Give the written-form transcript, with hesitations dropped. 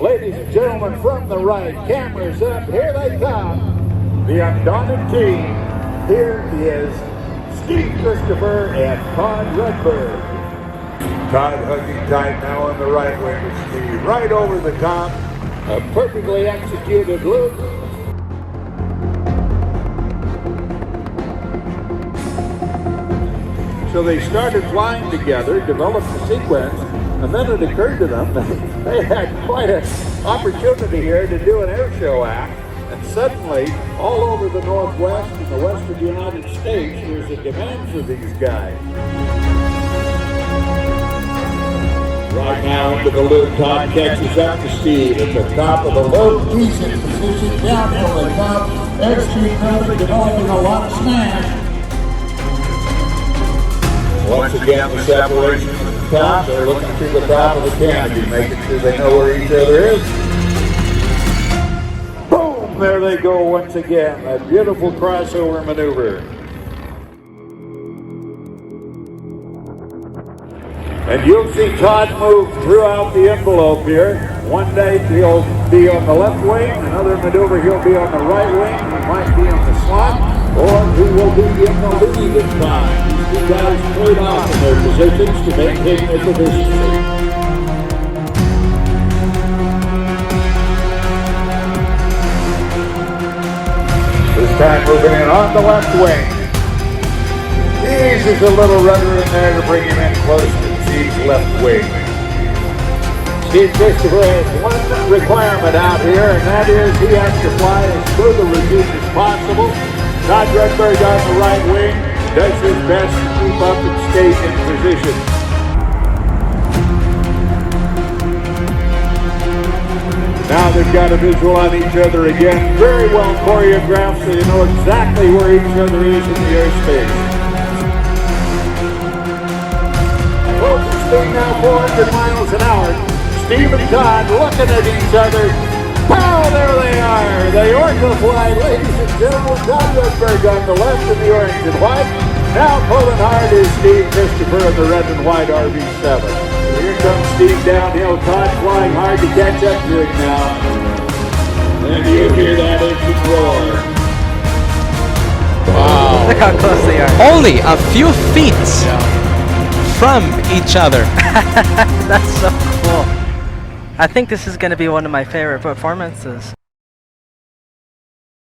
Ladies and gentlemen, from the right, cameras up, here they come. The Undaunted team. Here is Steve Christopher and Todd Redberg. Todd hugging tight now on the right wing with Steve. Right over the top. A perfectly executed loop. So they started flying together, developed a sequence, and then it occurred to them that they had quite an opportunity here to do an air show act. And suddenly, all over the Northwest and the western United States, there's a demand for these guys. Right now into the loop, Todd catches up to Steve at the top of the loop. He's in position, downhill they come. Airshow Elements developing a lot of smash. Once again, the separation from the top. They're looking through the top of the canopy, making sure they know where each other is. Boom! There they go once again. A beautiful crossover maneuver. And you'll see Todd move throughout the envelope here. One day he'll be on the left wing, another maneuver he'll be on the right wing, he might be on the slot, or he will be in the lead this time. These two guys played off in their positions to maintain their position. This time moving in on the left wing. Eases a little rudder in there to bring him in close to Steve's left wing. Steve Christopher has one requirement out here, and that is he has to fly as smooth a routine as possible. Todd Redberg on the right wing does his best to keep up and stay in position. Now they've got a visual on each other again. Very well choreographed, so you know exactly where each other is in the airspace. Speed now 400 miles an hour. Steve and Todd looking at each other. Pow! There they are. The Orca fly, ladies and gentlemen. Todd Redberg on the left in the orange and white. Now pulling hard is Steve Christopher in the red and white RV7. Here comes Steve downhill. Todd flying hard to catch up to him now. And you hear that engine roar. Wow. Look how close they are. Only a few feet from each other. That's so cool. I think this is going to be one of my favorite performances.